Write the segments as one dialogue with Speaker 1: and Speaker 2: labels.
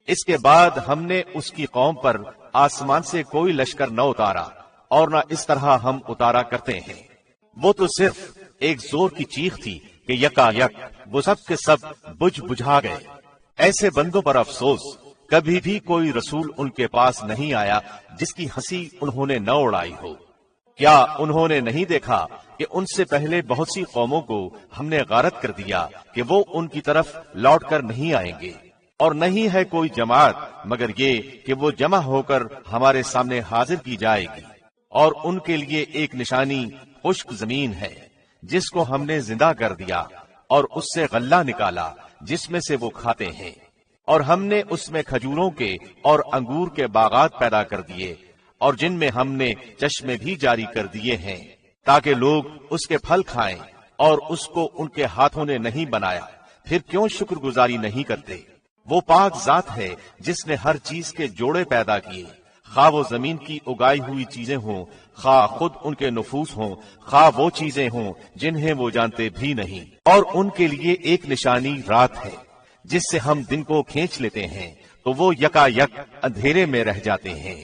Speaker 1: اس کے بعد ہم نے اس کی قوم پر آسمان سے کوئی لشکر نہ اتارا اور نہ اس طرح ہم اتارا کرتے ہیں۔ وہ تو صرف ایک زور کی چیخ تھی کہ یکا یک وہ سب کے سب بجھا گئے۔ ایسے بندوں پر افسوس، کبھی بھی کوئی رسول ان کے پاس نہیں آیا جس کی ہنسی انہوں نے نہ اڑائی ہو۔ کیا انہوں نے نہیں دیکھا کہ ان سے پہلے بہت سی قوموں کو ہم نے غارت کر دیا کہ وہ ان کی طرف لوٹ کر نہیں آئیں گے، اور نہیں ہے کوئی جماعت مگر یہ کہ وہ جمع ہو کر ہمارے سامنے حاضر کی جائے گی، اور ان کے لیے ایک نشانی خشک زمین ہے جس کو ہم نے زندہ کر دیا اور اس سے غلہ نکالا جس میں سے وہ کھاتے ہیں، اور ہم نے اس میں کھجوروں کے اور انگور کے باغات پیدا کر دیے، اور جن میں ہم نے چشمے بھی جاری کر دیے ہیں تاکہ لوگ اس کے پھل کھائیں، اور اس کو ان کے ہاتھوں نے نہیں بنایا، پھر کیوں شکر گزاری نہیں کرتے؟ وہ پاک ذات ہے جس نے ہر چیز کے جوڑے پیدا کیے، خواہ وہ زمین کی اگائی ہوئی چیزیں ہوں، خواہ خود ان کے نفوس ہوں، خواہ وہ چیزیں ہوں جنہیں وہ جانتے بھی نہیں، اور ان کے لیے ایک نشانی رات ہے جس سے ہم دن کو کھینچ لیتے ہیں تو وہ یکا یک اندھیرے میں رہ جاتے ہیں،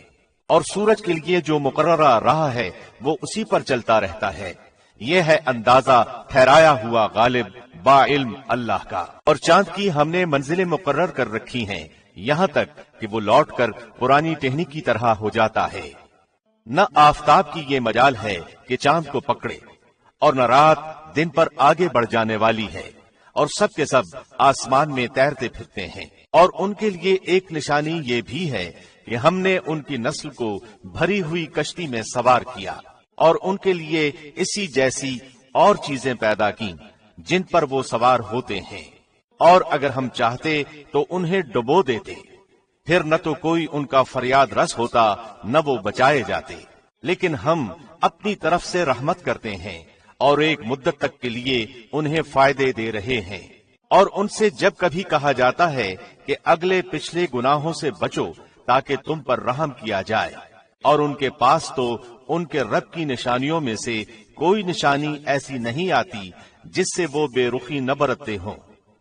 Speaker 1: اور سورج کے لیے جو مقررہ راہ ہے وہ اسی پر چلتا رہتا ہے۔ یہ ہے اندازہ ٹھہرایا ہوا غالب با علم اللہ کا۔ اور چاند کی ہم نے منزلیں مقرر کر رکھی ہیں یہاں تک کہ وہ لوٹ کر پرانی ٹہنی کی طرح ہو جاتا ہے۔ نہ آفتاب کی یہ مجال ہے کہ چاند کو پکڑے، اور نہ رات دن پر آگے بڑھ جانے والی ہے، اور سب کے سب آسمان میں تیرتے پھرتے ہیں۔ اور ان کے لیے ایک نشانی یہ بھی ہے کہ ہم نے ان کی نسل کو بھری ہوئی کشتی میں سوار کیا، اور ان کے لیے اسی جیسی اور چیزیں پیدا کی جن پر وہ سوار ہوتے ہیں، اور اگر ہم چاہتے تو انہیں ڈبو دیتے، پھر نہ تو کوئی ان کا فریاد رس ہوتا نہ وہ بچائے جاتے، لیکن ہم اپنی طرف سے رحمت کرتے ہیں اور ایک مدت تک کے لیے انہیں فائدے دے رہے ہیں۔ اور ان سے جب کبھی کہا جاتا ہے کہ اگلے پچھلے گناہوں سے بچو تاکہ تم پر رحم کیا جائے، اور ان کے پاس تو ان کے رب کی نشانیوں میں سے کوئی نشانی ایسی نہیں آتی جس سے وہ بے رخی نہ برتتے ہوں۔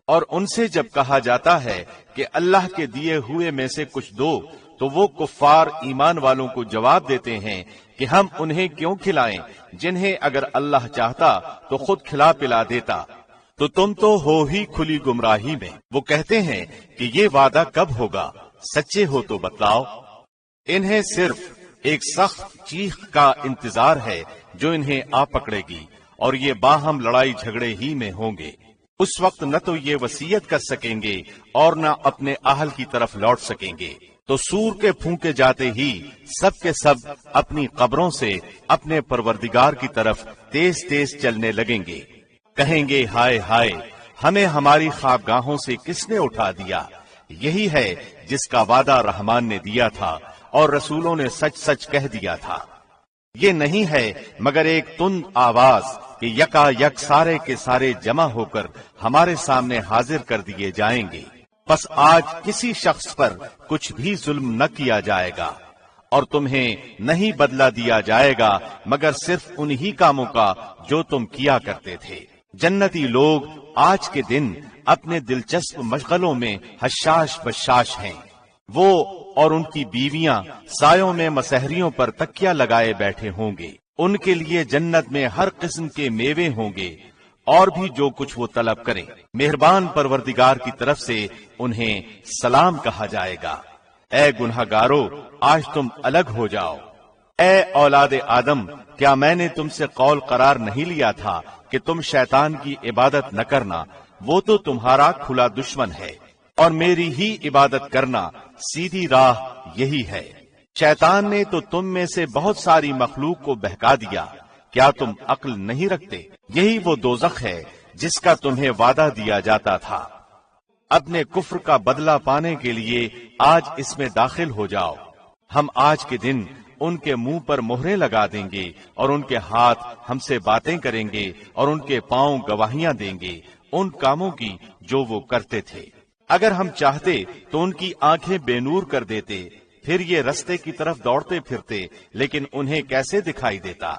Speaker 1: اور ان سے جب کہا جاتا ہے کہ اللہ کے دیے ہوئے میں سے کچھ دو تو وہ کفار ایمان والوں کو جواب دیتے ہیں کہ ہم انہیں کیوں کھلائیں جنہیں اگر اللہ چاہتا تو خود کھلا پلا دیتا، تو تم تو ہو ہی کھلی گمراہی میں۔ وہ کہتے ہیں کہ یہ وعدہ کب ہوگا، سچے ہو تو بتلاؤ۔ انہیں صرف ایک سخت چیخ کا انتظار ہے جو انہیں آ پکڑے گی، اور یہ باہم لڑائی جھگڑے ہی میں ہوں گے۔ اس وقت نہ تو یہ وصیت کر سکیں گے اور نہ اپنے اہل کی طرف لوٹ سکیں گے، تو سور کے پھونکے جاتے ہی سب کے سب اپنی قبروں سے اپنے پروردگار کی طرف تیز تیز چلنے لگیں گے، کہیں گے ہائے ہائے، ہمیں ہماری خوابگاہوں سے کس نے اٹھا دیا۔ یہی ہے جس کا وعدہ رحمان نے دیا تھا اور رسولوں نے سچ سچ کہہ دیا تھا۔ یہ نہیں ہے مگر ایک تند آواز کہ یکا یک سارے کے سارے جمع ہو کر ہمارے سامنے حاضر کر دیے جائیں گے۔ پس آج کسی شخص پر کچھ بھی ظلم نہ کیا جائے گا، اور تمہیں نہیں بدلہ دیا جائے گا مگر صرف انہی کاموں کا جو تم کیا کرتے تھے۔ جنتی لوگ آج کے دن اپنے دلچسپ مشغلوں میں حشاش بشاش ہیں۔ وہ اور ان کی بیویاں سایوں میں مسحریوں پر تکیہ لگائے بیٹھے ہوں گے۔ ان کے لیے جنت میں ہر قسم کے میوے ہوں گے اور بھی جو کچھ وہ طلب کریں۔ مہربان پروردگار کی طرف سے انہیں سلام کہا جائے گا۔ اے گنہگارو، آج تم الگ ہو جاؤ۔ اے اولاد آدم، کیا میں نے تم سے قول قرار نہیں لیا تھا کہ تم شیطان کی عبادت نہ کرنا؟ وہ تو تمہارا کھلا دشمن ہے، اور میری ہی عبادت کرنا سیدھی راہ یہی ہے۔ شیطان نے تو تم میں سے بہت ساری مخلوق کو بہکا دیا، کیا تم عقل نہیں رکھتے؟ یہی وہ دوزخ ہے جس کا تمہیں وعدہ دیا جاتا تھا۔ اپنے کفر کا بدلہ پانے کے لیے آج اس میں داخل ہو جاؤ۔ ہم آج کے دن ان کے منہ پر مہریں لگا دیں گے، اور ان کے ہاتھ ہم سے باتیں کریں گے، اور ان کے پاؤں گواہیاں دیں گے ان کاموں کی جو وہ کرتے تھے۔ اگر ہم چاہتے تو ان کی آنکھیں بے نور کر دیتے، پھر یہ رستے کی طرف دوڑتے پھرتے، لیکن انہیں کیسے دکھائی دیتا؟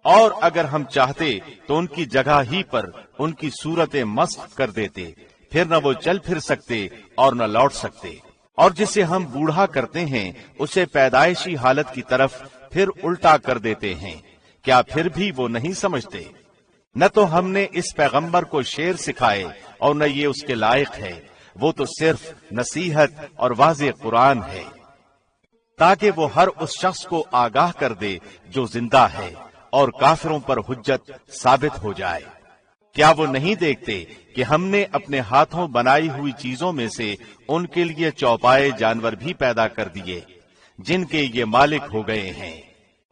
Speaker 1: اور اگر ہم چاہتے تو ان کی جگہ ہی پر ان کی صورتیں مسخ کر دیتے، پھر نہ وہ چل پھر سکتے اور نہ لوٹ سکتے۔ اور جسے ہم بوڑھا کرتے ہیں اسے پیدائشی حالت کی طرف پھر الٹا کر دیتے ہیں، کیا پھر بھی وہ نہیں سمجھتے؟ نہ تو ہم نے اس پیغمبر کو شعر سکھائے اور نہ یہ اس کے لائق ہے، وہ تو صرف نصیحت اور واضح قرآن ہے تاکہ وہ ہر اس شخص کو آگاہ کر دے جو زندہ ہے اور کافروں پر حجت ثابت ہو جائے۔ کیا وہ نہیں دیکھتے کہ ہم نے اپنے ہاتھوں بنائی ہوئی چیزوں میں سے ان کے لیے چوپائے جانور بھی پیدا کر دیے جن کے یہ مالک ہو گئے ہیں،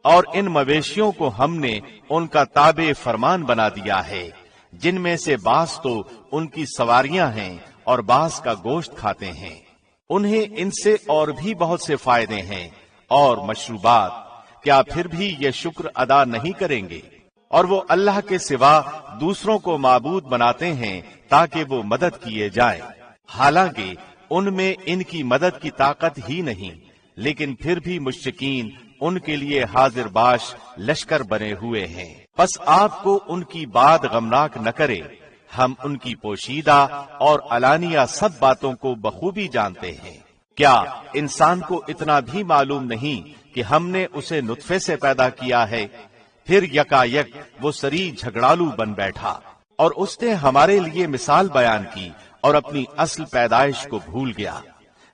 Speaker 1: اور ان مویشیوں کو ہم نے ان کا تابع فرمان بنا دیا ہے، جن میں سے بعض تو ان کی سواریاں ہیں اور بعض کا گوشت کھاتے ہیں، انہیں ان سے اور بھی بہت سے فائدے ہیں اور مشروبات، کیا پھر بھی یہ شکر ادا نہیں کریں گے؟ اور وہ اللہ کے سوا دوسروں کو معبود بناتے ہیں تاکہ وہ مدد کیے جائیں، حالانکہ ان میں ان کی مدد کی طاقت ہی نہیں، لیکن پھر بھی مشرکین ان کے لیے حاضر باش لشکر بنے ہوئے ہیں۔ پس آپ کو ان کی بات غمناک نہ کرے، ہم ان کی پوشیدہ اور علانیہ سب باتوں کو بخوبی جانتے ہیں۔ کیا انسان کو اتنا بھی معلوم نہیں کہ ہم نے اسے نطفے سے پیدا کیا ہے، پھر یکا یک وہ سری جھگڑالو بن بیٹھا، اور اس نے ہمارے لیے مثال بیان کی اور اپنی اصل پیدائش کو بھول گیا،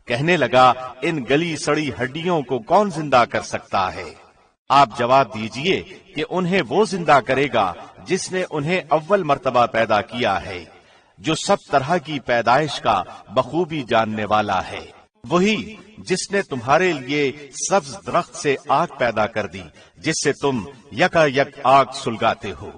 Speaker 1: کہنے لگا ان گلی سڑی ہڈیوں کو کون زندہ کر سکتا ہے؟ آپ جواب دیجئے کہ انہیں وہ زندہ کرے گا جس نے انہیں اول مرتبہ پیدا کیا ہے، جو سب طرح کی پیدائش کا بخوبی جاننے والا ہے، وہی جس نے تمہارے لیے سبز درخت سے آگ پیدا کر دی جس سے تم یکا یک آگ سلگاتے ہو،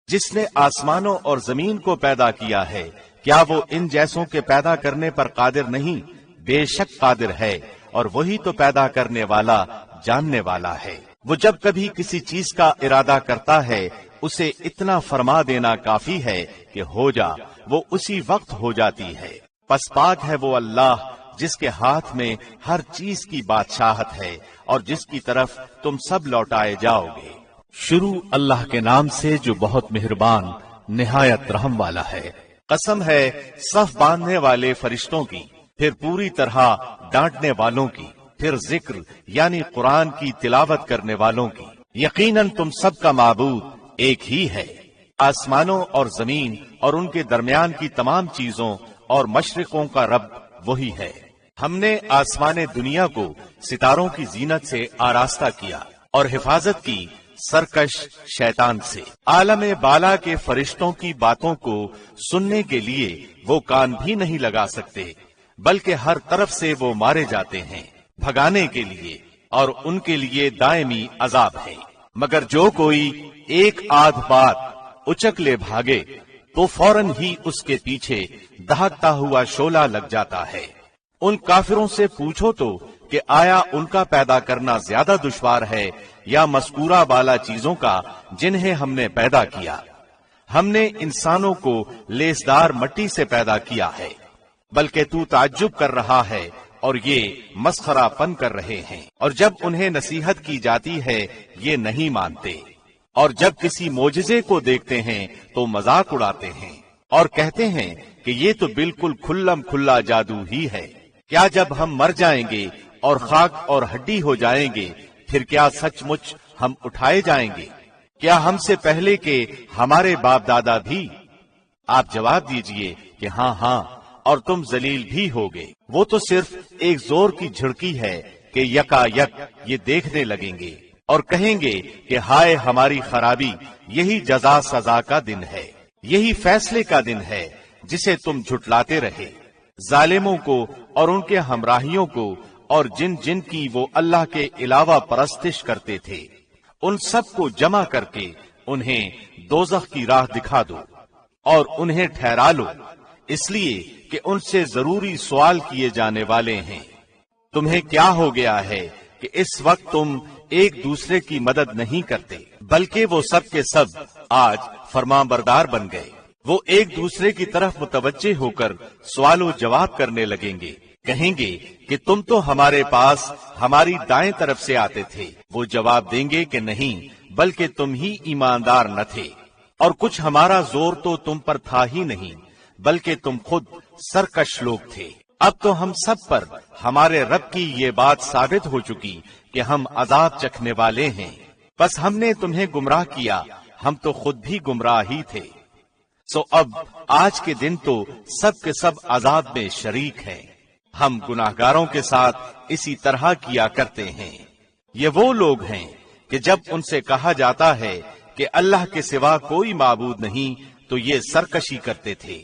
Speaker 1: جس نے آسمانوں اور زمین کو پیدا کیا ہے، کیا وہ ان جیسوں کے پیدا کرنے پر قادر نہیں؟ بے شک قادر ہے، اور وہی تو پیدا کرنے والا جاننے والا ہے۔ وہ جب کبھی کسی چیز کا ارادہ کرتا ہے اسے اتنا فرما دینا کافی ہے کہ ہو جا، وہ اسی وقت ہو جاتی ہے۔ پس پاک ہے وہ اللہ جس کے ہاتھ میں ہر چیز کی بادشاہت ہے اور جس کی طرف تم سب لوٹائے جاؤ گے۔ شروع اللہ کے نام سے جو بہت مہربان نہایت رحم والا ہے۔ قسم ہے صف باندھنے والے فرشتوں کی، پھر پوری طرح ڈانٹنے والوں کی، پھر ذکر یعنی قرآن کی تلاوت کرنے والوں کی۔ یقیناً تم سب کا معبود ایک ہی ہے، آسمانوں اور زمین اور ان کے درمیان کی تمام چیزوں اور مشرقوں کا رب وہی ہے۔ ہم نے آسمان دنیا کو ستاروں کی زینت سے آراستہ کیا اور حفاظت کی سرکش شیطان سے۔ عالم بالا کے فرشتوں کی باتوں کو سننے کے لیے وہ کان بھی نہیں لگا سکتے، بلکہ ہر طرف سے وہ مارے جاتے ہیں بھگانے کے لیے، اور ان کے لیے دائمی عذاب ہے۔ مگر جو کوئی ایک آدھ بات اچک لے بھاگے تو فوراً ہی اس کے پیچھے دہکتا ہوا شعلہ لگ جاتا ہے۔ ان کافروں سے پوچھو تو کہ آیا ان کا پیدا کرنا زیادہ دشوار ہے یا مذکورہ بالا چیزوں کا جنہیں ہم نے پیدا کیا؟ ہم نے انسانوں کو لیسدار مٹی سے پیدا کیا ہے، بلکہ تو تعجب کر رہا ہے اور یہ مسخرہ پن کر رہے ہیں، اور جب انہیں نصیحت کی جاتی ہے یہ نہیں مانتے، اور جب کسی معجزے کو دیکھتے ہیں تو مذاق اڑاتے ہیں اور کہتے ہیں کہ یہ تو بالکل کھلم کھلا جادو ہی ہے۔ کیا جب ہم مر جائیں گے اور خاک اور ہڈی ہو جائیں گے پھر کیا سچ مچ ہم اٹھائے جائیں گے؟ کیا ہم سے پہلے کے ہمارے باپ دادا بھی؟ آپ جواب دیجئے کہ ہاں ہاں، اور تم ذلیل بھی ہوگے۔ وہ تو صرف ایک زور کی جھڑکی ہے کہ یکا یک یہ دیکھنے لگیں گے اور کہیں گے کہ ہائے ہماری خرابی، یہی جزا سزا کا دن ہے، یہی فیصلے کا دن ہے جسے تم جھٹلاتے رہے۔ ظالموں کو اور ان کے ہمراہیوں کو اور جن جن کی وہ اللہ کے علاوہ پرستش کرتے تھے ان سب کو جمع کر کے انہیں دوزخ کی راہ دکھا دو اور انہیں ٹھہرا لو، اس لیے کہ ان سے ضروری سوال کیے جانے والے ہیں۔ تمہیں کیا ہو گیا ہے کہ اس وقت تم ایک دوسرے کی مدد نہیں کرتے، بلکہ وہ سب کے سب آج فرمانبردار بن گئے۔ وہ ایک دوسرے کی طرف متوجہ ہو کر سوال و جواب کرنے لگیں گے، کہیں گے کہ تم تو ہمارے پاس ہماری دائیں طرف سے آتے تھے۔ وہ جواب دیں گے کہ نہیں، بلکہ تم ہی ایماندار نہ تھے، اور کچھ ہمارا زور تو تم پر تھا ہی نہیں، بلکہ تم خود سرکش لوگ تھے۔ اب تو ہم سب پر ہمارے رب کی یہ بات ثابت ہو چکی کہ ہم عذاب چکھنے والے ہیں، بس ہم نے تمہیں گمراہ کیا، ہم تو خود بھی گمراہ ہی تھے۔ سو اب آج کے دن تو سب کے سب عذاب میں شریک ہیں۔ ہم گناہگاروں کے ساتھ اسی طرح کیا کرتے ہیں۔ یہ وہ لوگ ہیں کہ جب ان سے کہا جاتا ہے کہ اللہ کے سوا کوئی معبود نہیں تو یہ سرکشی کرتے تھے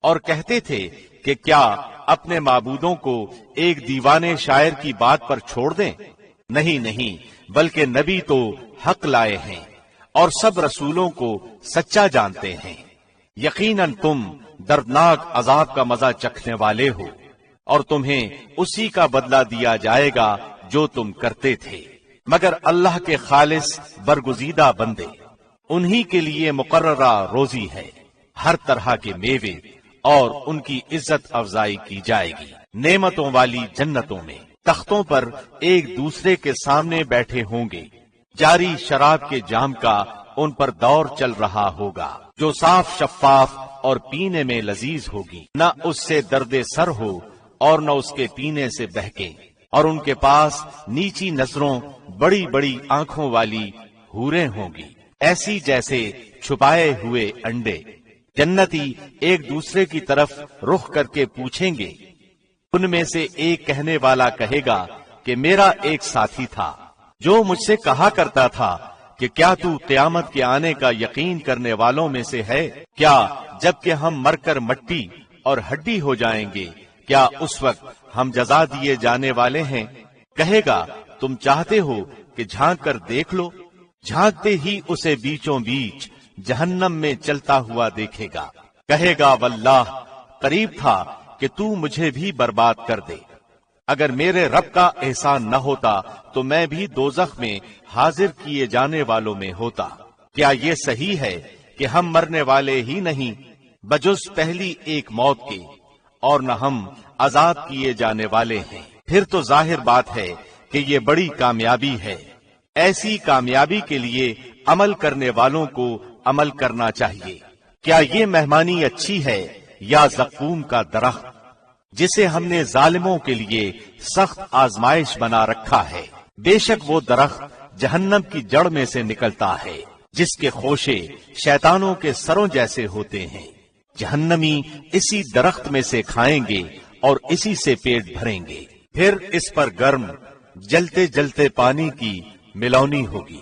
Speaker 1: اور کہتے تھے کہ کیا اپنے معبودوں کو ایک دیوانے شاعر کی بات پر چھوڑ دیں؟ نہیں نہیں، بلکہ نبی تو حق لائے ہیں اور سب رسولوں کو سچا جانتے ہیں۔ یقیناً تم دردناک عذاب کا مزہ چکھنے والے ہو اور تمہیں اسی کا بدلہ دیا جائے گا جو تم کرتے تھے، مگر اللہ کے خالص برگزیدہ بندے، انہی کے لیے مقررہ روزی ہے، ہر طرح کے میوے، اور ان کی عزت افزائی کی جائے گی نعمتوں والی جنتوں میں۔ تختوں پر ایک دوسرے کے سامنے بیٹھے ہوں گے، جاری شراب کے جام کا ان پر دور چل رہا ہوگا، جو صاف شفاف اور پینے میں لذیذ ہوگی، نہ اس سے درد سر ہو اور نہ اس کے پینے سے بہکے، اور ان کے پاس نیچی نظروں بڑی بڑی آنکھوں والی حوریں ہوں گی، ایسی جیسے چھپائے ہوئے انڈے۔ جنتی ایک دوسرے کی طرف رخ کر کے پوچھیں گے، ان میں سے ایک کہنے والا کہے گا کہ میرا ایک ساتھی تھا جو مجھ سے کہا کرتا تھا کہ کیا تو قیامت کے آنے کا یقین کرنے والوں میں سے ہے؟ کیا جب کہ ہم مر کر مٹی اور ہڈی ہو جائیں گے کیا اس وقت ہم جزا دیے جانے والے ہیں؟ کہے گا تم چاہتے ہو کہ جھانک کر دیکھ لو، جھانکتے ہی اسے بیچوں بیچ جہنم میں چلتا ہوا دیکھے گا، کہے گا واللہ قریب تھا کہ تو مجھے بھی برباد کر دے، اگر میرے رب کا احسان نہ ہوتا تو میں بھی دوزخ میں حاضر کیے جانے والوں میں ہوتا۔ کیا یہ صحیح ہے کہ ہم مرنے والے ہی نہیں بجز پہلی ایک موت کے، اور نہ ہم عذاب کیے جانے والے ہیں؟ پھر تو ظاہر بات ہے کہ یہ بڑی کامیابی ہے۔ ایسی کامیابی کے لیے عمل کرنے والوں کو عمل کرنا چاہیے۔ کیا یہ مہمانی اچھی ہے یا زقوم کا درخت جسے ہم نے ظالموں کے لیے سخت آزمائش بنا رکھا ہے؟ بے شک وہ درخت جہنم کی جڑ میں سے نکلتا ہے جس کے خوشے شیطانوں کے سروں جیسے ہوتے ہیں۔ جہنمی اسی درخت میں سے کھائیں گے اور اسی سے پیٹ بھریں گے، پھر اس پر گرم جلتے جلتے پانی کی ملونی ہوگی،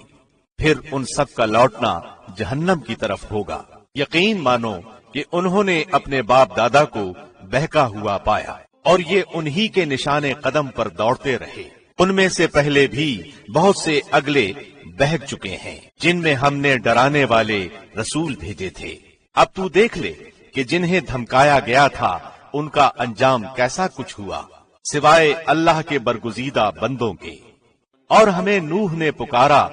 Speaker 1: پھر ان سب کا لوٹنا جہنم کی طرف ہوگا۔ یقین مانو کہ انہوں نے اپنے باپ دادا کو بہکا ہوا پایا اور یہ انہی کے نشان قدم پر دوڑتے رہے۔ ان میں سے پہلے بھی بہت سے اگلے بہک چکے ہیں جن میں ہم نے ڈرانے والے رسول بھیجے تھے۔ اب تو دیکھ لے کہ جنہیں دھمکایا گیا تھا ان کا انجام کیسا کچھ ہوا، سوائے اللہ کے برگزیدہ بندوں کے۔ اور ہمیں نوح نے پکارا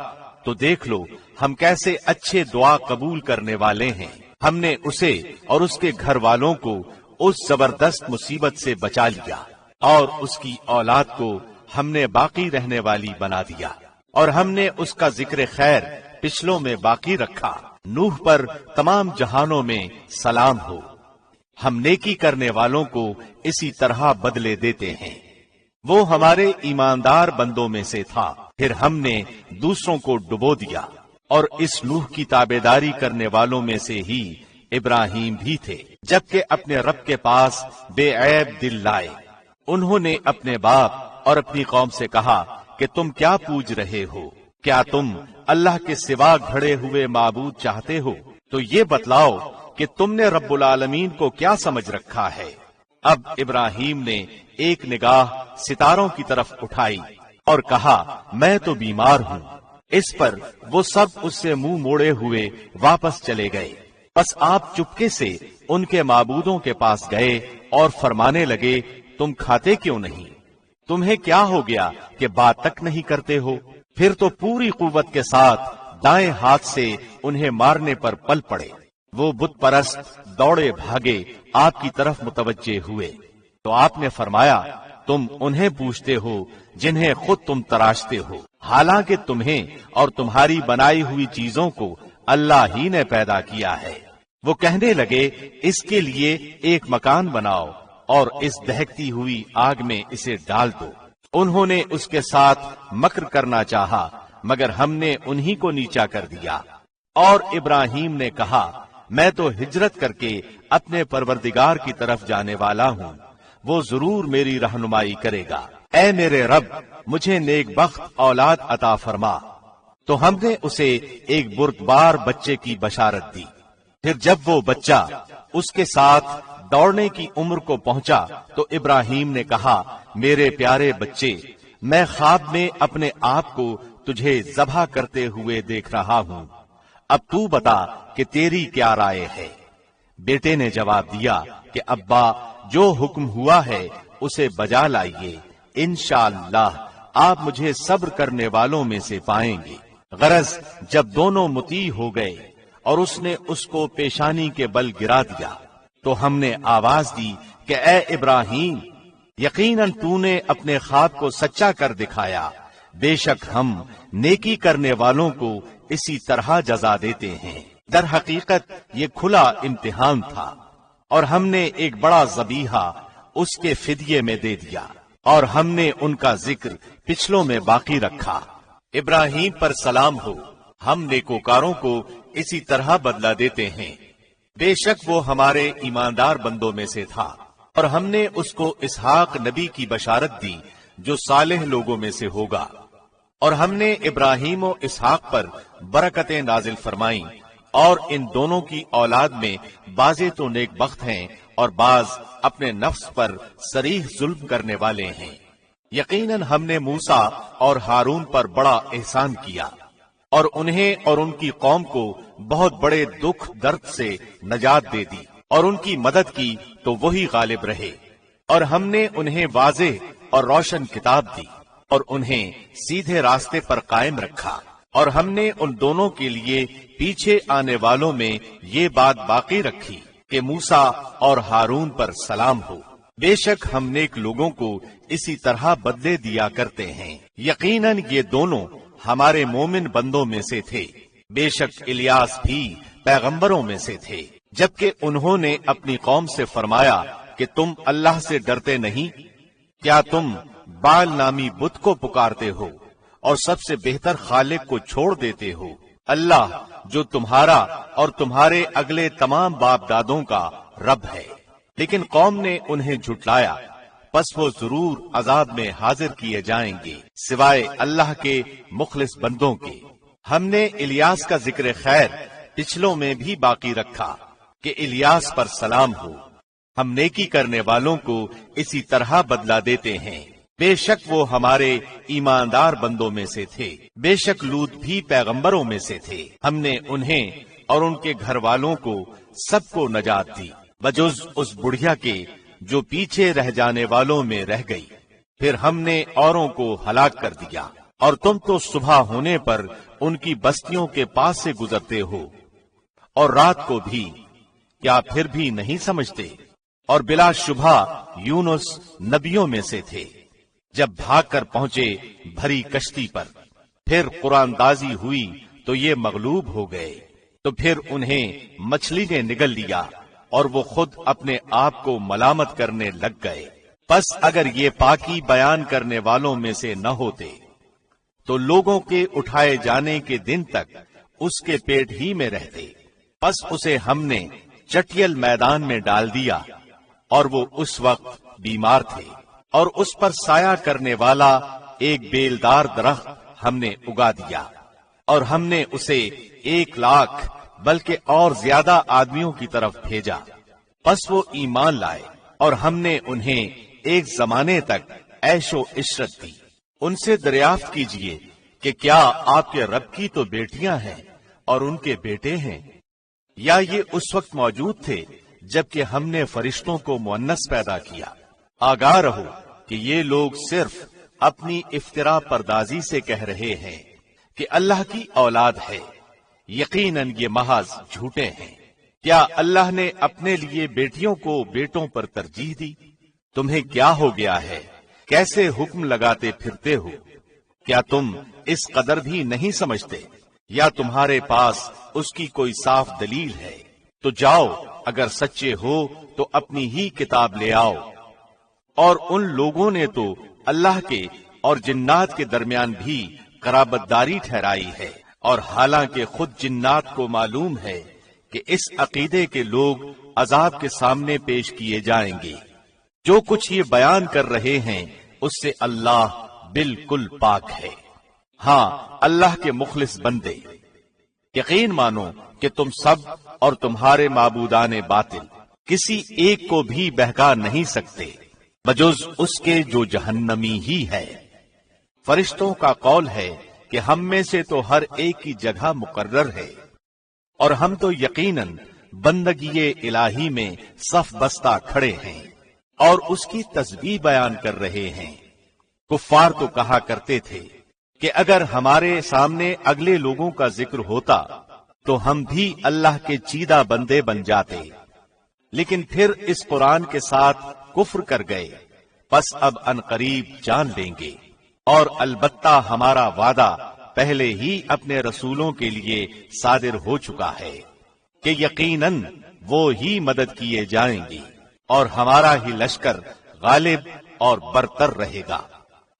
Speaker 1: تو دیکھ لو ہم کیسے اچھے دعا قبول کرنے والے ہیں، ہم نے اسے اور اس کے گھر والوں کو اس زبردست مصیبت سے بچا لیا، اور اس کی اولاد کو ہم نے باقی رہنے والی بنا دیا، اور ہم نے اس کا ذکر خیر پچھلوں میں باقی رکھا۔ نوح پر تمام جہانوں میں سلام ہو۔ ہم نیکی کرنے والوں کو اسی طرح بدلے دیتے ہیں۔ وہ ہمارے ایماندار بندوں میں سے تھا، پھر ہم نے دوسروں کو ڈبو دیا، اور اس نوح کی تابعداری کرنے والوں میں سے ہی ابراہیم بھی تھے، جبکہ اپنے رب کے پاس بے عیب دل لائے۔ انہوں نے اپنے باپ اور اپنی قوم سے کہا کہ تم کیا پوج رہے ہو؟ کیا تم اللہ کے سوا گھڑے ہوئے معبود چاہتے ہو؟ تو یہ بتلاؤ کہ تم نے رب العالمین کو کیا سمجھ رکھا ہے؟ اب ابراہیم نے ایک نگاہ ستاروں کی طرف اٹھائی اور کہا میں تو بیمار ہوں۔ اس پر وہ سب اس سے منہ موڑے ہوئے واپس چلے گئے۔ پس آپ چپکے سے ان کے معبودوں کے پاس گئے اور فرمانے لگے تم کھاتے کیوں نہیں؟ تمہیں کیا ہو گیا کہ بات تک نہیں کرتے ہو؟ پھر تو پوری قوت کے ساتھ دائیں ہاتھ سے انہیں مارنے پر پل پڑے۔ وہ بت پرست دوڑے بھاگے آپ کی طرف متوجہ ہوئے تو آپ نے فرمایا تم انہیں پوچھتے ہو جنہیں خود تم تراشتے ہو، حالانکہ تمہیں اور تمہاری بنائی ہوئی چیزوں کو اللہ ہی نے پیدا کیا ہے۔ وہ کہنے لگے اس کے لیے ایک مکان بناؤ اور اس دہکتی ہوئی آگ میں اسے ڈال دو۔ انہوں نے اس کے ساتھ مکر کرنا چاہا مگر ہم نے انہی کو نیچا کر دیا۔ اور ابراہیم نے کہا میں تو ہجرت کر کے اپنے پروردگار کی طرف جانے والا ہوں، وہ ضرور میری رہنمائی کرے گا۔ اے میرے رب مجھے نیک بخت اولاد عطا فرما۔ تو ہم نے اسے ایک بردبار بچے کی بشارت دی۔ پھر جب وہ بچہ اس کے ساتھ دوڑنے کی عمر کو پہنچا تو ابراہیم نے کہا میرے پیارے بچے، میں خواب میں اپنے آپ کو تجھے ذبح کرتے ہوئے دیکھ رہا ہوں، اب تو بتا کہ تیری کیا رائے ہے؟ بیٹے نے جواب دیا کہ ابا جو حکم ہوا ہے اسے بجا لائیے، انشاءاللہ آپ مجھے صبر کرنے والوں میں سے پائیں گے۔ غرض جب دونوں مطیع ہو گئے اور اس نے اس کو پیشانی کے بل گرا دیا تو ہم نے آواز دی کہ اے ابراہیم، یقیناً تو نے اپنے خواب کو سچا کر دکھایا، بے شک ہم نیکی کرنے والوں کو اسی طرح جزا دیتے ہیں۔ در حقیقت یہ کھلا امتحان تھا اور ہم نے ایک بڑا ذبیحہ اس کے فدیے میں دے دیا اور ہم نے ان کا ذکر پچھلوں میں باقی رکھا۔ ابراہیم پر سلام ہو، ہم نیکوکاروں کو اسی طرح بدلہ دیتے ہیں، بے شک وہ ہمارے ایماندار بندوں میں سے تھا اور ہم نے اس کو اسحاق نبی کی بشارت دی جو صالح لوگوں میں سے ہوگا۔ اور ہم نے ابراہیم و اسحاق پر برکتیں نازل فرمائیں اور ان دونوں کی اولاد میں بعضے تو نیک بخت ہیں اور بعض اپنے نفس پر صریح ظلم کرنے والے ہیں۔ یقیناً ہم نے موسیٰ اور ہارون پر بڑا احسان کیا اور انہیں اور ان کی قوم کو بہت بڑے دکھ درد سے نجات دے دی اور ان کی مدد کی تو وہی غالب رہے، اور ہم نے انہیں واضح اور روشن کتاب دی اور انہیں سیدھے راستے پر قائم رکھا، اور ہم نے ان دونوں کے لیے پیچھے آنے والوں میں یہ بات باقی رکھی کہ موسیٰ اور ہارون پر سلام ہو، بے شک ہم نیک لوگوں کو اسی طرح بدلے دیا کرتے ہیں۔ یقیناً یہ دونوں ہمارے مومن بندوں میں سے تھے، بے شک الیاس بھی پیغمبروں میں سے تھے، جبکہ انہوں نے اپنی قوم سے فرمایا کہ تم اللہ سے ڈرتے نہیں؟ کیا تم بال نامی بت کو پکارتے ہو اور سب سے بہتر خالق کو چھوڑ دیتے ہو؟ اللہ جو تمہارا اور تمہارے اگلے تمام باپ دادوں کا رب ہے۔ لیکن قوم نے انہیں جھٹلایا، پس وہ ضرور عذاب میں حاضر کیے جائیں گے سوائے اللہ کے مخلص بندوں کے۔ ہم نے الیاس کا ذکر خیر پچھلوں میں بھی باقی رکھا کہ الیاس پر سلام ہو، ہم نیکی کرنے والوں کو اسی طرح بدلہ دیتے ہیں، بے شک وہ ہمارے ایماندار بندوں میں سے تھے۔ بے شک لوط بھی پیغمبروں میں سے تھے، ہم نے انہیں اور ان کے گھر والوں کو سب کو نجات دی بجز اس بڑھیا کے جو پیچھے رہ جانے والوں میں رہ گئی۔ پھر ہم نے اوروں کو ہلاک کر دیا، اور تم تو صبح ہونے پر ان کی بستیوں کے پاس سے گزرتے ہو اور رات کو بھی، کیا پھر بھی نہیں سمجھتے؟ اور بلا شبہ یونس نبیوں میں سے تھے، جب بھاگ کر پہنچے بھری کشتی پر، پھر قرآن دازی ہوئی تو یہ مغلوب ہو گئے، تو پھر انہیں مچھلی نے نگل لیا اور وہ خود اپنے آپ کو ملامت کرنے لگ گئے۔ پس اگر یہ پاکی بیان کرنے والوں میں سے نہ ہوتے تو لوگوں کے اٹھائے جانے کے دن تک اس کے پیٹ ہی میں رہتے۔ پس اسے ہم نے چٹیل میدان میں ڈال دیا اور وہ اس وقت بیمار تھے، اور اس پر سایہ کرنے والا ایک بیلدار درخت ہم نے اگا دیا، اور ہم نے اسے 1,00,000 بلکہ اور زیادہ آدمیوں کی طرف بھیجا۔ پس وہ ایمان لائے اور ہم نے انہیں ایک زمانے تک عیش و عشرت دی۔ ان سے دریافت کیجئے کہ کیا آپ کے رب کی تو بیٹیاں ہیں اور ان کے بیٹے ہیں، یا یہ اس وقت موجود تھے جبکہ ہم نے فرشتوں کو مؤنث پیدا کیا؟ آگاہ رہو کہ یہ لوگ صرف اپنی افترا پردازی سے کہہ رہے ہیں کہ اللہ کی اولاد ہے، یقیناً یہ محض جھوٹے ہیں۔ کیا اللہ نے اپنے لیے بیٹیوں کو بیٹوں پر ترجیح دی؟ تمہیں کیا ہو گیا ہے؟ کیسے حکم لگاتے پھرتے ہو؟ کیا تم اس قدر بھی نہیں سمجھتے؟ یا تمہارے پاس اس کی کوئی صاف دلیل ہے؟ تو جاؤ، اگر سچے ہو تو اپنی ہی کتاب لے آؤ اور ان لوگوں نے تو اللہ کے اور جنات کے درمیان بھی قرابت داری ٹھہرائی ہے، اور حالانکہ خود جنات کو معلوم ہے کہ اس عقیدے کے لوگ عذاب کے سامنے پیش کیے جائیں گے۔ جو کچھ یہ بیان کر رہے ہیں اس سے اللہ بالکل پاک ہے۔ ہاں، اللہ کے مخلص بندے، یقین مانو کہ تم سب اور تمہارے معبودان باطل کسی ایک کو بھی بہکا نہیں سکتے بجز اس کے جو جہنمی ہی ہے۔ فرشتوں کا قول ہے کہ ہم میں سے تو ہر ایک کی جگہ مقرر ہے، اور ہم تو یقیناً بندگی الہی میں صف بستہ کھڑے ہیں اور اس کی تسبیح بیان کر رہے ہیں۔ کفار تو کہا کرتے تھے کہ اگر ہمارے سامنے اگلے لوگوں کا ذکر ہوتا تو ہم بھی اللہ کے چیدہ بندے بن جاتے، لیکن پھر اس قرآن کے ساتھ کفر کر گئے، پس اب عنقریب جان لیں گے، اور البتہ ہمارا وعدہ پہلے ہی اپنے رسولوں کے لیے صادر ہو چکا ہے کہ یقیناً وہ ہی مدد کیے جائیں گی، اور ہمارا ہی لشکر غالب اور برتر رہے گا۔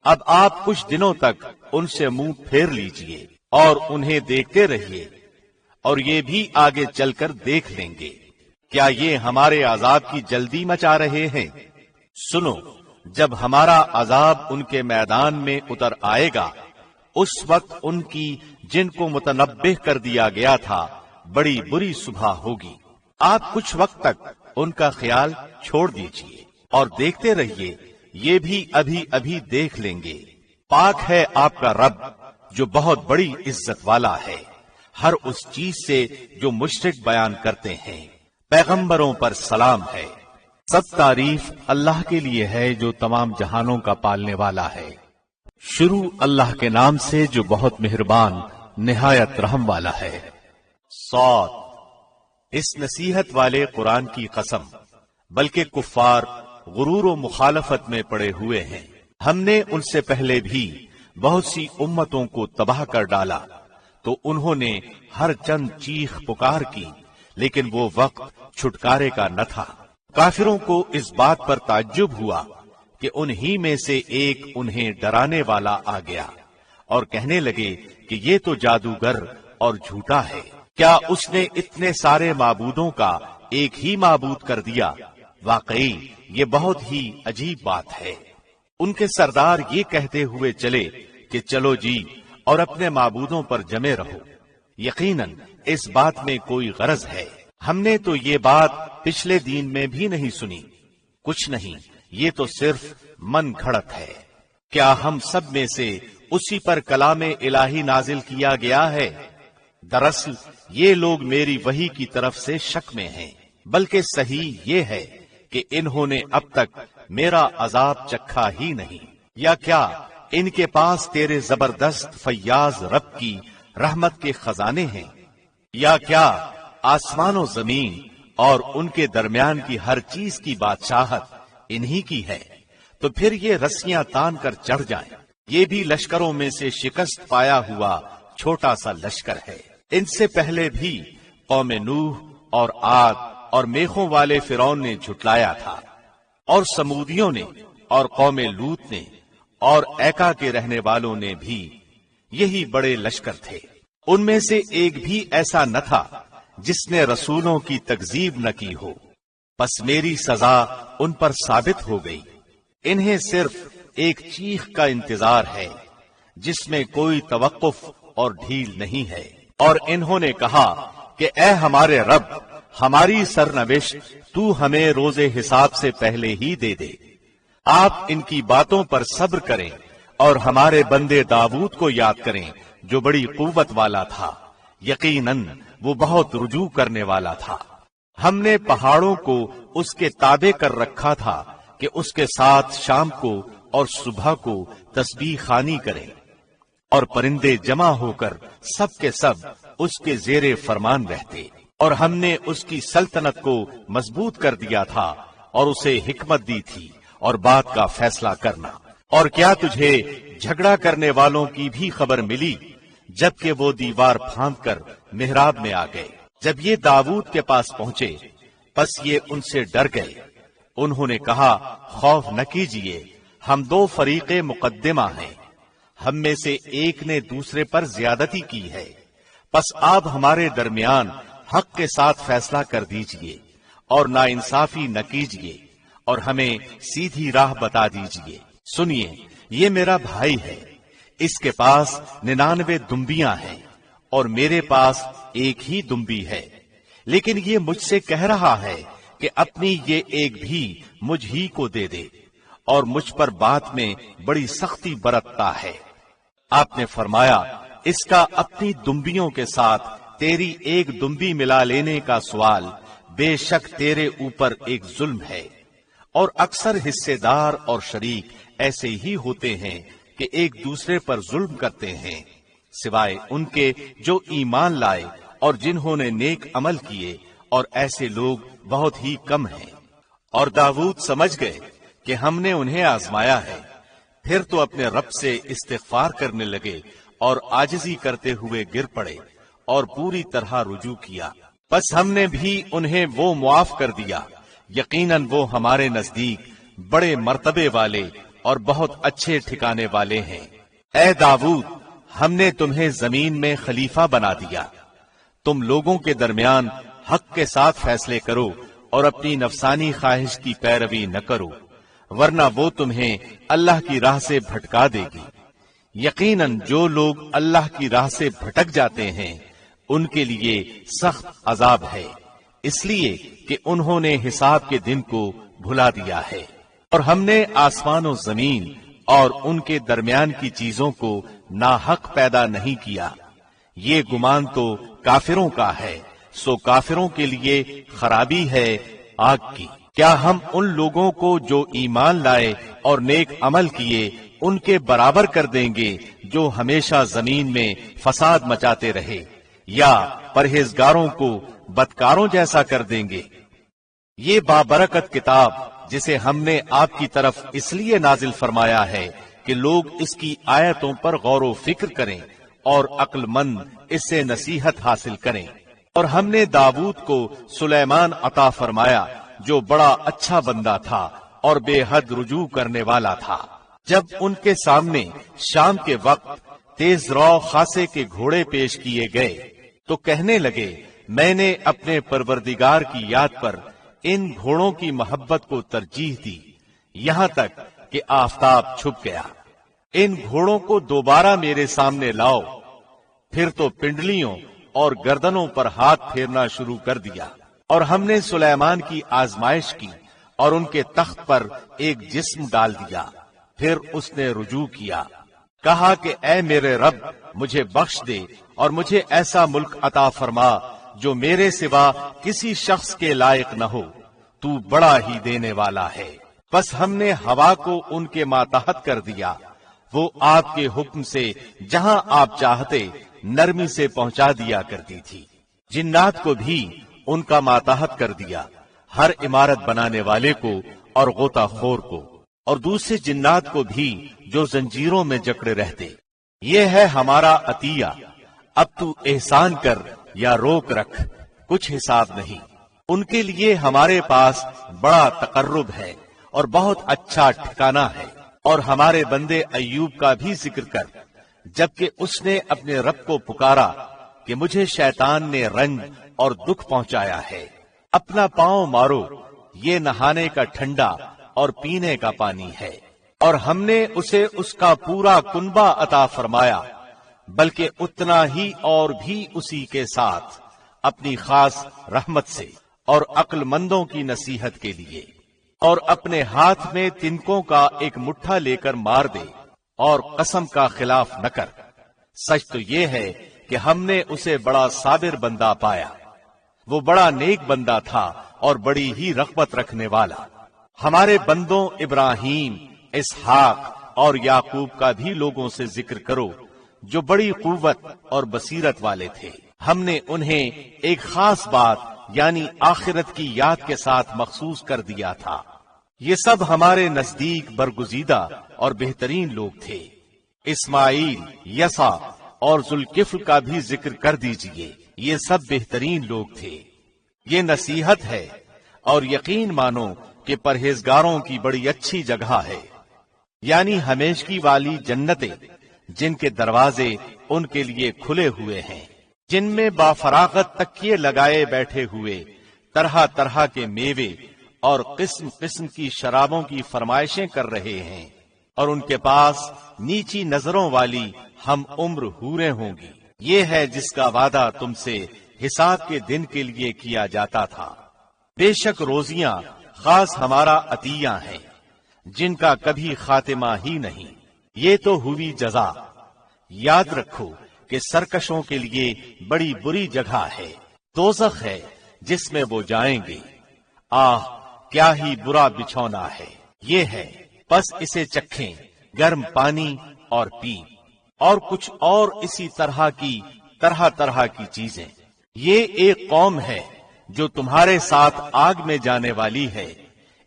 Speaker 1: اب آپ کچھ دنوں تک ان سے منہ پھیر لیجئے اور انہیں دیکھتے رہیے، اور یہ بھی آگے چل کر دیکھ لیں گے۔ کیا یہ ہمارے عذاب کی جلدی مچا رہے ہیں؟ سنو، جب ہمارا عذاب ان کے میدان میں اتر آئے گا، اس وقت ان کی جن کو متنبہ کر دیا گیا تھا بڑی بری صبح ہوگی۔ آپ کچھ وقت تک ان کا خیال چھوڑ دیجئے اور دیکھتے رہیے، یہ بھی ابھی ابھی دیکھ لیں گے۔ پاک ہے آپ کا رب جو بہت بڑی عزت والا ہے ہر اس چیز سے جو مشرک بیان کرتے ہیں۔ پیغمبروں پر سلام ہے۔ سب تعریف اللہ کے لیے ہے جو تمام جہانوں کا پالنے والا ہے۔ شروع اللہ کے نام سے جو بہت مہربان نہایت رحم والا ہے۔ صاد، اس نصیحت والے قرآن کی قسم، بلکہ کفار غرور و مخالفت میں پڑے ہوئے ہیں۔ ہم نے ان سے پہلے بھی بہت سی امتوں کو تباہ کر ڈالا، تو انہوں نے ہر چند چیخ پکار کی، لیکن وہ وقت چھٹکارے کا نہ تھا۔ کافروں کو اس بات پر تعجب ہوا کہ انہی میں سے ایک انہیں ڈرانے والا آ گیا، اور کہنے لگے کہ یہ تو جادوگر اور جھوٹا ہے۔ کیا اس نے اتنے سارے معبودوں کا ایک ہی معبود کر دیا؟ واقعی یہ بہت ہی عجیب بات ہے۔ ان کے سردار یہ کہتے ہوئے چلے کہ چلو جی اور اپنے معبودوں پر جمے رہو، یقیناً اس بات میں کوئی غرض ہے۔ ہم نے تو یہ بات پچھلے دین میں بھی نہیں سنی۔ کچھ نہیں، یہ تو صرف من گھڑت ہے۔ کیا ہم سب میں سے اسی پر کلام الہی نازل کیا گیا ہے؟ دراصل یہ لوگ میری وحی کی طرف سے شک میں ہیں، بلکہ صحیح یہ ہے کہ انہوں نے اب تک میرا عذاب چکھا ہی نہیں۔ یا کیا ان کے پاس تیرے زبردست فیاض رب کی رحمت کے خزانے ہیں؟ یا کیا آسمان و زمین اور ان کے درمیان کی ہر چیز کی بادشاہت انہی کی ہے؟ تو پھر یہ رسیاں تان کر چڑھ جائیں۔ یہ بھی لشکروں میں سے شکست پایا ہوا چھوٹا سا لشکر ہے۔ ان سے پہلے بھی قوم نوح اور عاد اور میخوں والے فرعون نے جھٹلایا تھا، اور سمودیوں نے اور قوم لوط نے اور ایکا کے رہنے والوں نے بھی یہی بڑے لشکر تھے۔ ان میں سے ایک بھی ایسا نہ تھا جس نے رسولوں کی تکذیب نہ کی ہو، پس میری سزا ان پر ثابت ہو گئی۔ انہیں صرف ایک چیخ کا انتظار ہے جس میں کوئی توقف اور ڈھیل نہیں ہے۔ اور انہوں نے کہا کہ اے ہمارے رب، ہماری سرنوشت تو ہمیں روز حساب سے پہلے ہی دے دے۔ آپ ان کی باتوں پر صبر کریں اور ہمارے بندے داؤد کو یاد کریں جو بڑی قوت والا تھا، یقیناً وہ بہت رجوع کرنے والا تھا۔ ہم نے پہاڑوں کو اس کے تابع کر رکھا تھا کہ اس کے ساتھ شام کو اور صبح کو تسبیح خوانی کریں، اور پرندے جمع ہو کر سب کے سب اس کے زیر فرمان رہتے۔ اور ہم نے اس کی سلطنت کو مضبوط کر دیا تھا اور اسے حکمت دی تھی اور بات کا فیصلہ کرنا۔ اور کیا تجھے جھگڑا کرنے والوں کی بھی خبر ملی جبکہ وہ دیوار پھاند کر محراب میں آ گئے؟ جب یہ داؤد کے پاس پہنچے پس یہ ان سے ڈر گئے، انہوں نے کہا خوف نہ کیجیے، ہم دو فریق مقدمہ ہیں، ہم میں سے ایک نے دوسرے پر زیادتی کی ہے، پس آپ ہمارے درمیان حق کے ساتھ فیصلہ کر دیجیے اور ناانصافی نہ کیجیے اور ہمیں سیدھی راہ بتا دیجیے۔ سنیے، یہ میرا بھائی ہے، اس کے پاس 99 دمبیاں ہیں اور میرے پاس ایک ہی دمبی ہے، لیکن یہ مجھ سے کہہ رہا ہے کہ اپنی یہ ایک بھی مجھ ہی کو دے دے، اور مجھ پر بات میں بڑی سختی برتتا ہے۔ آپ نے فرمایا، اس کا اپنی دمبیوں کے ساتھ تیری ایک دمبی ملا لینے کا سوال بے شک تیرے اوپر ایک ظلم ہے، اور اکثر حصے دار اور شریک ایسے ہی ہوتے ہیں کہ ایک دوسرے پر ظلم کرتے ہیں، سوائے ان کے جو ایمان لائے اور جنہوں نے نیک عمل کیے، اور ایسے لوگ بہت ہی کم ہیں۔ اور داؤد سمجھ گئے کہ ہم نے انہیں آزمایا ہے، پھر تو اپنے رب سے استغفار کرنے لگے اور عاجزی کرتے ہوئے گر پڑے اور پوری طرح رجوع کیا، پس ہم نے بھی انہیں وہ معاف کر دیا، یقیناً وہ ہمارے نزدیک بڑے مرتبے والے اور بہت اچھے ٹھکانے والے ہیں۔ اے داؤد، ہم نے تمہیں زمین میں خلیفہ بنا دیا، تم لوگوں کے درمیان حق کے ساتھ فیصلے کرو اور اپنی نفسانی خواہش کی پیروی نہ کرو، ورنہ وہ تمہیں اللہ کی راہ سے بھٹکا دے گی۔ یقیناً جو لوگ اللہ کی راہ سے بھٹک جاتے ہیں ان کے لیے سخت عذاب ہے، اس لیے کہ انہوں نے حساب کے دن کو بھلا دیا ہے۔ اور ہم نے آسمان و زمین اور ان کے درمیان کی چیزوں کو ناحق پیدا نہیں کیا، یہ گمان تو کافروں کا ہے، سو کافروں کے لیے خرابی ہے آگ کی۔ کیا ہم ان لوگوں کو جو ایمان لائے اور نیک عمل کیے ان کے برابر کر دیں گے جو ہمیشہ زمین میں فساد مچاتے رہے، یا پرہیزگاروں کو بدکاروں جیسا کر دیں گے؟ یہ بابرکت کتاب جسے ہم نے آپ کی طرف اس لیے نازل فرمایا ہے کہ لوگ اس کی آیتوں پر غور و فکر کریں اور عقل مند اس سے نصیحت حاصل کریں۔ اور ہم نے داؤد کو سلیمان عطا فرمایا جو بڑا اچھا بندہ تھا اور بے حد رجوع کرنے والا تھا۔ جب ان کے سامنے شام کے وقت تیز رو خاصے کے گھوڑے پیش کیے گئے تو کہنے لگے، میں نے اپنے پروردگار کی یاد پر ان گھوڑوں کی محبت کو ترجیح دی، یہاں تک کہ آفتاب چھپ گیا۔ ان گھوڑوں کو دوبارہ میرے سامنے لاؤ۔ پھر تو پنڈلیوں اور گردنوں پر ہاتھ پھیرنا شروع کر دیا۔ اور ہم نے سلیمان کی آزمائش کی اور ان کے تخت پر ایک جسم ڈال دیا، پھر اس نے رجوع کیا، کہا کہ اے میرے رب، مجھے بخش دے اور مجھے ایسا ملک عطا فرما جو میرے سوا کسی شخص کے لائق نہ ہو، تو بڑا ہی دینے والا ہے۔ بس ہم نے ہوا کو ان کے ماتحت کر دیا، وہ آپ کے حکم سے جہاں آپ چاہتے نرمی سے پہنچا دیا کرتی تھی۔ جنات کو بھی ان کا ماتحت کر دیا، ہر عمارت بنانے والے کو اور غوطہ خور کو، اور دوسرے جنات کو بھی جو زنجیروں میں جکڑے رہتے۔ یہ ہے ہمارا عطیہ، اب تو احسان کر یا روک رکھ، کچھ حساب نہیں۔ ان کے لیے ہمارے پاس بڑا تقرب ہے اور بہت اچھا ٹھکانہ ہے۔ اور ہمارے بندے ایوب کا بھی ذکر کر، جبکہ اس نے اپنے رب کو پکارا کہ مجھے شیطان نے رنج اور دکھ پہنچایا ہے، اپنا پاؤں مارو، یہ نہانے کا ٹھنڈا اور پینے کا پانی ہے۔ اور ہم نے اسے اس کا پورا کنبہ عطا فرمایا، بلکہ اتنا ہی اور بھی اسی کے ساتھ اپنی خاص رحمت سے اور عقل مندوں کی نصیحت کے لیے۔ اور اپنے ہاتھ میں تنکوں کا ایک مٹھا لے کر مار دے اور قسم کا خلاف نہ کر۔ سچ تو یہ ہے کہ ہم نے اسے بڑا صابر بندہ پایا، وہ بڑا نیک بندہ تھا اور بڑی ہی رغبت رکھنے والا۔ ہمارے بندوں ابراہیم، اسحاق اور یعقوب کا بھی لوگوں سے ذکر کرو جو بڑی قوت اور بصیرت والے تھے۔ ہم نے انہیں ایک خاص بات یعنی آخرت کی یاد کے ساتھ مخصوص کر دیا تھا۔ یہ سب ہمارے نزدیک برگزیدہ اور بہترین لوگ تھے۔ اسماعیل، یسع اور ذوالکفل کا بھی ذکر کر دیجئے، یہ سب بہترین لوگ تھے۔ یہ نصیحت ہے اور یقین مانو کہ پرہیزگاروں کی بڑی اچھی جگہ ہے، یعنی ہمیشگی والی جنتیں جن کے دروازے ان کے لیے کھلے ہوئے ہیں، جن میں بافراغت تکیے لگائے بیٹھے ہوئے طرح طرح کے میوے اور قسم قسم کی شرابوں کی فرمائشیں کر رہے ہیں، اور ان کے پاس نیچی نظروں والی ہم عمر حوریں ہوں گی۔ یہ ہے جس کا وعدہ تم سے حساب کے دن کے لیے کیا جاتا تھا۔ بے شک روزیاں خاص ہمارا عطیہ ہیں جن کا کبھی خاتمہ ہی نہیں، یہ تو ہوئی جزا۔ یاد رکھو کہ سرکشوں کے لیے بڑی بری جگہ ہے، دوزخ ہے جس میں وہ جائیں گے، آہ کیا ہی برا بچھونا ہے یہ ہے۔ پس اسے چکھیں گرم پانی اور پی، اور کچھ اور اسی طرح کی چیزیں۔ یہ ایک قوم ہے جو تمہارے ساتھ آگ میں جانے والی ہے،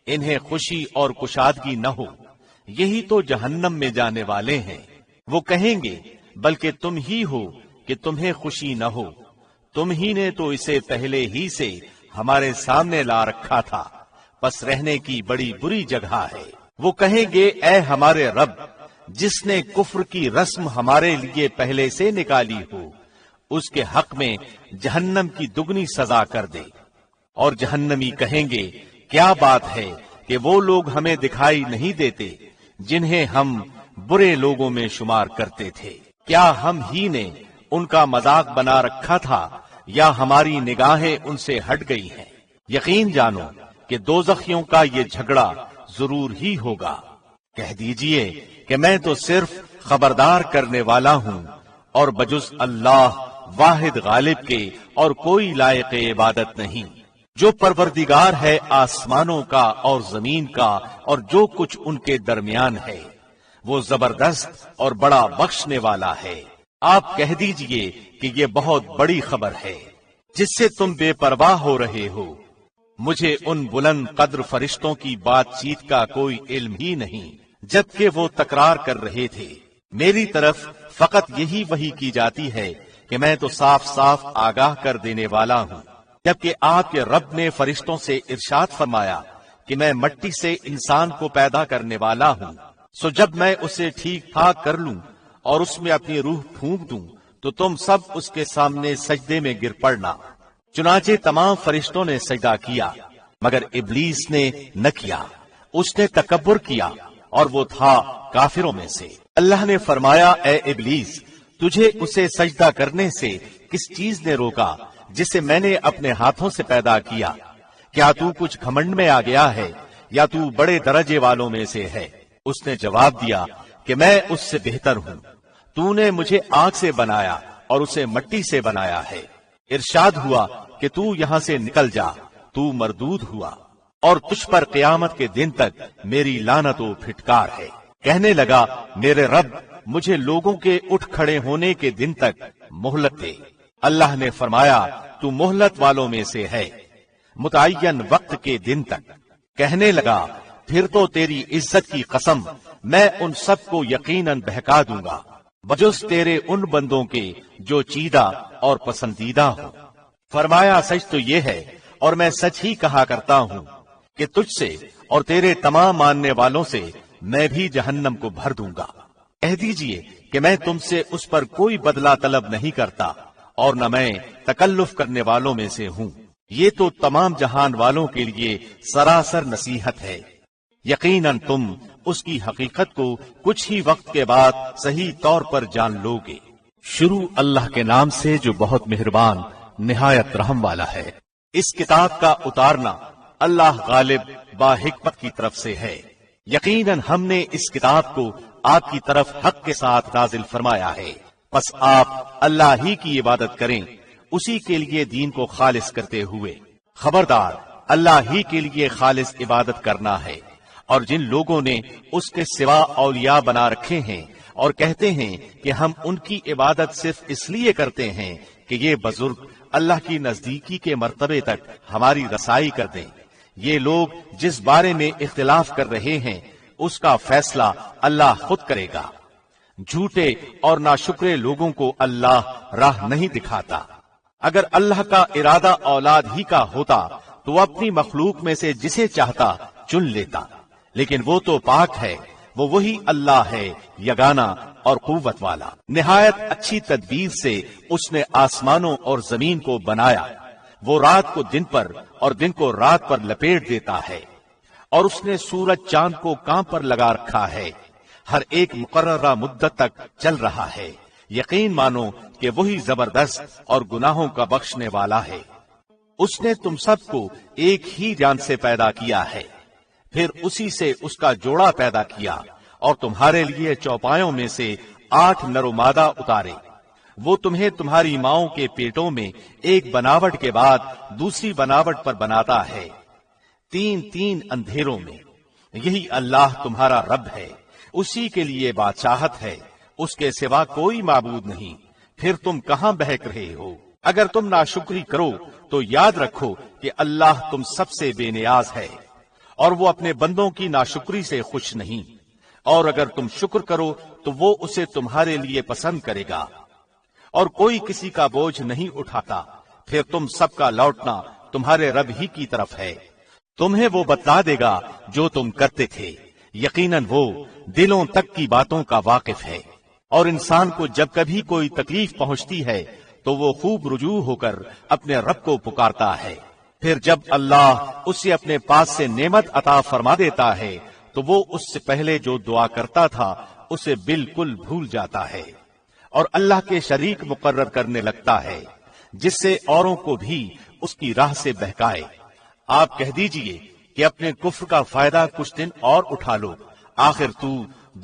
Speaker 1: انہیں خوشی اور کشادگی نہ ہو، یہی تو جہنم میں جانے والے ہیں۔ وہ کہیں گے بلکہ تم ہی ہو کہ تمہیں خوشی نہ ہو، تم ہی نے تو اسے پہلے ہی سے ہمارے سامنے لا رکھا تھا، پس رہنے کی بڑی بری جگہ ہے۔ وہ کہیں گے اے ہمارے رب، جس نے کفر کی رسم ہمارے لیے پہلے سے نکالی ہو، اس کے حق میں جہنم کی دگنی سزا کر دے۔ اور جہنمی کہیں گے کیا بات ہے کہ وہ لوگ ہمیں دکھائی نہیں دیتے جنہیں ہم برے لوگوں میں شمار کرتے تھے؟ کیا ہم ہی نے ان کا مذاق بنا رکھا تھا یا ہماری نگاہیں ان سے ہٹ گئی ہیں؟ یقین جانو کہ دوزخیوں کا یہ جھگڑا ضرور ہی ہوگا۔ کہہ دیجئے کہ میں تو صرف خبردار کرنے والا ہوں، اور بجز اللہ واحد غالب کے اور کوئی لائق عبادت نہیں، جو پروردگار ہے آسمانوں کا اور زمین کا اور جو کچھ ان کے درمیان ہے، وہ زبردست اور بڑا بخشنے والا ہے۔ آپ کہہ دیجئے کہ یہ بہت بڑی خبر ہے جس سے تم بے پرواہ ہو رہے ہو۔ مجھے ان بلند قدر فرشتوں کی بات چیت کا کوئی علم ہی نہیں، جبکہ وہ تکرار کر رہے تھے۔ میری طرف فقط یہی وحی کی جاتی ہے کہ میں تو صاف صاف آگاہ کر دینے والا ہوں، جبکہ آپ کے رب نے فرشتوں سے ارشاد فرمایا کہ میں مٹی سے انسان کو پیدا کرنے والا ہوں، سو جب میں اسے ٹھیک ٹھاک کر لوں اور اس میں اپنی روح پھونک دوں تو تم سب اس کے سامنے سجدے میں گر پڑنا۔ چنانچہ تمام فرشتوں نے سجدہ کیا مگر ابلیس نے نہ کیا، اس نے تکبر کیا اور وہ تھا کافروں میں سے۔ اللہ نے فرمایا اے ابلیس، تجھے اسے سجدہ کرنے سے کس چیز نے روکا جسے میں نے اپنے ہاتھوں سے پیدا کیا؟ کیا تو کچھ گھمنڈ میں آ گیا ہے یا تو بڑے درجے والوں میں سے ہے؟ اس نے جواب دیا کہ میں اس سے بہتر ہوں، تو نے مجھے آگ سے بنایا اور اسے مٹی سے بنایا ہے۔ ارشاد ہوا کہ تو یہاں سے نکل جا، تو مردود ہوا، اور تجھ پر قیامت کے دن تک میری لعنت و پھٹکار ہے۔ کہنے لگا میرے رب، مجھے لوگوں کے اٹھ کھڑے ہونے کے دن تک مہلت دے۔ اللہ نے فرمایا تو مہلت والوں میں سے ہے، متعین وقت کے دن تک۔ کہنے لگا پھر تو تیری عزت کی قسم میں ان سب کو یقیناً بہکا دوں گا بجز تیرے ان بندوں کے جو چیدہ اور پسندیدہ ہو۔ فرمایا سچ تو یہ ہے اور میں سچ ہی کہا کرتا ہوں کہ تجھ سے اور تیرے تمام ماننے والوں سے میں بھی جہنم کو بھر دوں گا۔ کہہ دیجئے کہ میں تم سے اس پر کوئی بدلہ طلب نہیں کرتا اور نہ میں تکلف کرنے والوں میں سے ہوں۔ یہ تو تمام جہان والوں کے لیے سراسر نصیحت ہے۔ یقیناً تم اس کی حقیقت کو کچھ ہی وقت کے بعد صحیح طور پر جان لو گے۔ شروع اللہ کے نام سے جو بہت مہربان نہایت رحم والا ہے۔ اس کتاب کا اتارنا اللہ غالب با حکمت کی طرف سے ہے۔ یقیناً ہم نے اس کتاب کو آپ کی طرف حق کے ساتھ نازل فرمایا ہے، پس آپ اللہ ہی کی عبادت کریں، اسی کے لیے دین کو خالص کرتے ہوئے۔ خبردار، اللہ ہی کے لیے خالص عبادت کرنا ہے، اور جن لوگوں نے اس کے سوا اولیاء بنا رکھے ہیں اور کہتے ہیں کہ ہم ان کی عبادت صرف اس لیے کرتے ہیں کہ یہ بزرگ اللہ کی نزدیکی کے مرتبے تک ہماری رسائی کر دیں، یہ لوگ جس بارے میں اختلاف کر رہے ہیں اس کا فیصلہ اللہ خود کرے گا۔ جھوٹے اور ناشکرے لوگوں کو اللہ راہ نہیں دکھاتا۔ اگر اللہ کا ارادہ اولاد ہی کا ہوتا تو اپنی مخلوق میں سے جسے چاہتا چن لیتا، لیکن وہ تو پاک ہے، وہ وہی اللہ ہے یگانا اور قوت والا۔ نہایت اچھی تدبیر سے اس نے آسمانوں اور زمین کو بنایا، وہ رات کو دن پر اور دن کو رات پر لپیٹ دیتا ہے، اور اس نے سورج چاند کو کام پر لگا رکھا ہے، ہر ایک مقررہ مدت تک چل رہا ہے۔ یقین مانو کہ وہی زبردست اور گناہوں کا بخشنے والا ہے۔ اس نے تم سب کو ایک ہی جان سے پیدا کیا ہے، پھر اسی سے اس کا جوڑا پیدا کیا، اور تمہارے لیے چوپایوں میں سے 8 نر و مادہ اتارے۔ وہ تمہیں تمہاری ماؤں کے پیٹوں میں ایک بناوٹ کے بعد دوسری بناوٹ پر بناتا ہے، 3 اندھیروں میں۔ یہی اللہ تمہارا رب ہے، اسی کے لیے بادشاہت ہے، اس کے سوا کوئی معبود نہیں۔ پھر تم کہاں بہک رہے ہو؟ اگر تم ناشکری کرو تو یاد رکھو کہ اللہ تم سب سے بے نیاز ہے، اور وہ اپنے بندوں کی ناشکری سے خوش نہیں، اور اگر تم شکر کرو تو وہ اسے تمہارے لیے پسند کرے گا، اور کوئی کسی کا بوجھ نہیں اٹھاتا۔ پھر تم سب کا لوٹنا تمہارے رب ہی کی طرف ہے، تمہیں وہ بتلا دے گا جو تم کرتے تھے۔ یقیناً وہ دلوں تک کی باتوں کا واقف ہے، اور انسان کو جب کبھی کوئی تکلیف پہنچتی ہے تو وہ خوب رجوع ہو کر اپنے رب کو پکارتا ہے۔ پھر جب اللہ اسے اپنے پاس سے نعمت عطا فرما دیتا ہے تو وہ اس سے پہلے جو دعا کرتا تھا اسے بالکل بھول جاتا ہے، اور اللہ کے شریک مقرر کرنے لگتا ہے، جس سے اوروں کو بھی اس کی راہ سے بہکائے۔ آپ کہہ دیجئے کہ اپنے کفر کا فائدہ کچھ دن اور اٹھا لو، آخر تو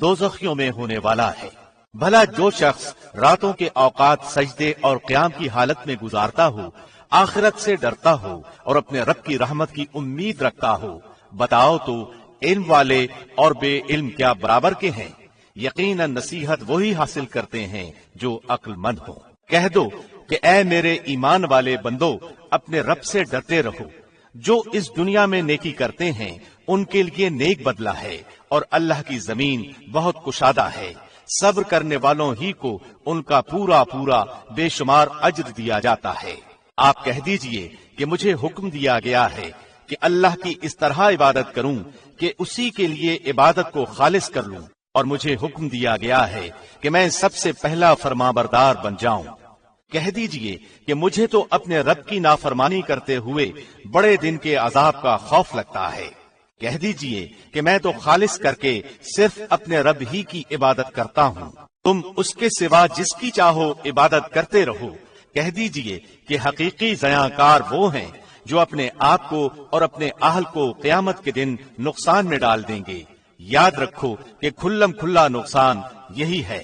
Speaker 1: دوزخیوں میں ہونے والا ہے۔ بھلا جو شخص راتوں کے اوقات سجدے اور قیام کی حالت میں گزارتا ہو، آخرت سے ڈرتا ہو اور اپنے رب کی رحمت کی امید رکھتا ہو، بتاؤ تو علم والے اور بے علم کیا برابر کے ہیں؟ یقیناً نصیحت وہی حاصل کرتے ہیں جو عقل مند ہو۔ کہہ دو کہ اے میرے ایمان والے بندو، اپنے رب سے ڈرتے رہو۔ جو اس دنیا میں نیکی کرتے ہیں ان کے لیے نیک بدلہ ہے، اور اللہ کی زمین بہت کشادہ ہے۔ صبر کرنے والوں ہی کو ان کا پورا پورا بے شمار اجر دیا جاتا ہے۔ آپ کہہ دیجئے کہ مجھے حکم دیا گیا ہے کہ اللہ کی اس طرح عبادت کروں کہ اسی کے لیے عبادت کو خالص کر لوں، اور مجھے حکم دیا گیا ہے کہ میں سب سے پہلا فرمانبردار بن جاؤں۔ کہہ دیجئے کہ مجھے تو اپنے رب کی نافرمانی کرتے ہوئے بڑے دن کے عذاب کا خوف لگتا ہے۔ کہہ دیجئے کہ میں تو خالص کر کے صرف اپنے رب ہی کی عبادت کرتا ہوں، تم اس کے سوا جس کی چاہو عبادت کرتے رہو۔ کہہ دیجئے کہ حقیقی زیانکار وہ ہیں جو اپنے آپ کو اور اپنے اہل کو قیامت کے دن نقصان میں ڈال دیں گے۔ یاد رکھو کہ کھلم کھلا نقصان یہی ہے۔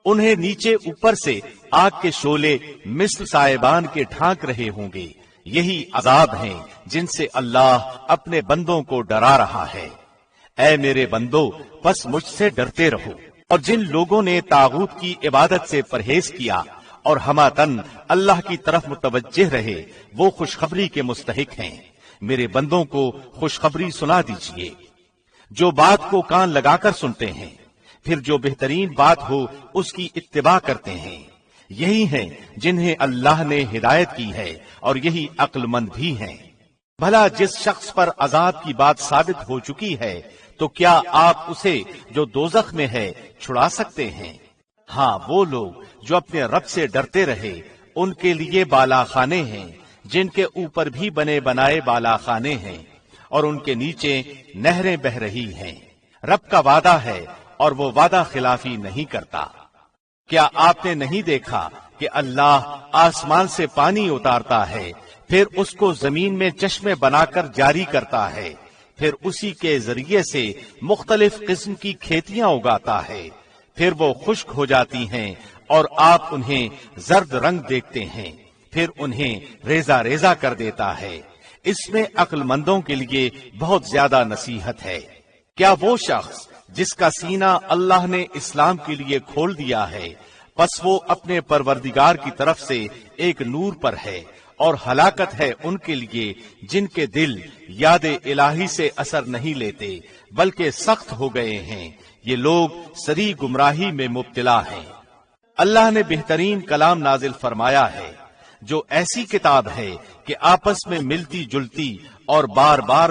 Speaker 1: انہیں نیچے اوپر سے آگ کے شعلے مثل سائبان کے ڈھانک رہے ہوں گے، یہی عذاب ہیں جن سے اللہ اپنے بندوں کو ڈرا رہا ہے۔ اے میرے بندو، بس مجھ سے ڈرتے رہو، اور جن لوگوں نے طاغوت کی عبادت سے پرہیز کیا اور ہماتن اللہ کی طرف متوجہ رہے، وہ خوشخبری کے مستحق ہیں۔ میرے بندوں کو خوشخبری سنا دیجیے، جو بات کو کان لگا کر سنتے ہیں، پھر جو بہترین بات ہو اس کی اتباع کرتے ہیں۔ یہی ہیں جنہیں اللہ نے ہدایت کی ہے، اور یہی عقل مند بھی ہیں۔ بھلا جس شخص پر عذاب کی بات ثابت ہو چکی ہے تو کیا آپ اسے جو دوزخ میں ہے چھڑا سکتے ہیں؟ ہاں، وہ لوگ جو اپنے رب سے ڈرتے رہے ان کے لیے بالا خانے ہیں، جن کے اوپر بھی بنے بنائے بالا خانے ہیں، اور ان کے نیچے نہریں بہ رہی ہیں۔ رب کا وعدہ ہے اور وہ وعدہ خلافی نہیں کرتا۔ کیا آپ نے نہیں دیکھا کہ اللہ آسمان سے پانی اتارتا ہے، پھر اس کو زمین میں چشمے بنا کر جاری کرتا ہے، پھر اسی کے ذریعے سے مختلف قسم کی کھیتیاں اگاتا ہے، پھر وہ خشک ہو جاتی ہیں اور آپ انہیں زرد رنگ دیکھتے ہیں، پھر انہیں ریزہ ریزہ کر دیتا ہے۔ اس میں عقل مندوں کے لیے بہت زیادہ نصیحت ہے۔ کیا وہ شخص جس کا سینہ اللہ نے اسلام کے لیے کھول دیا ہے، پس وہ اپنے پروردگار کی طرف سے ایک نور پر ہے، اور ہلاکت ہے ان کے لیے جن کے دل یاد الہی سے اثر نہیں لیتے بلکہ سخت ہو گئے ہیں۔ یہ لوگ سری گمراہی میں مبتلا ہیں۔ اللہ نے بہترین کلام نازل فرمایا ہے، جو ایسی کتاب ہے کہ آپس میں ملتی جلتی اور بار بار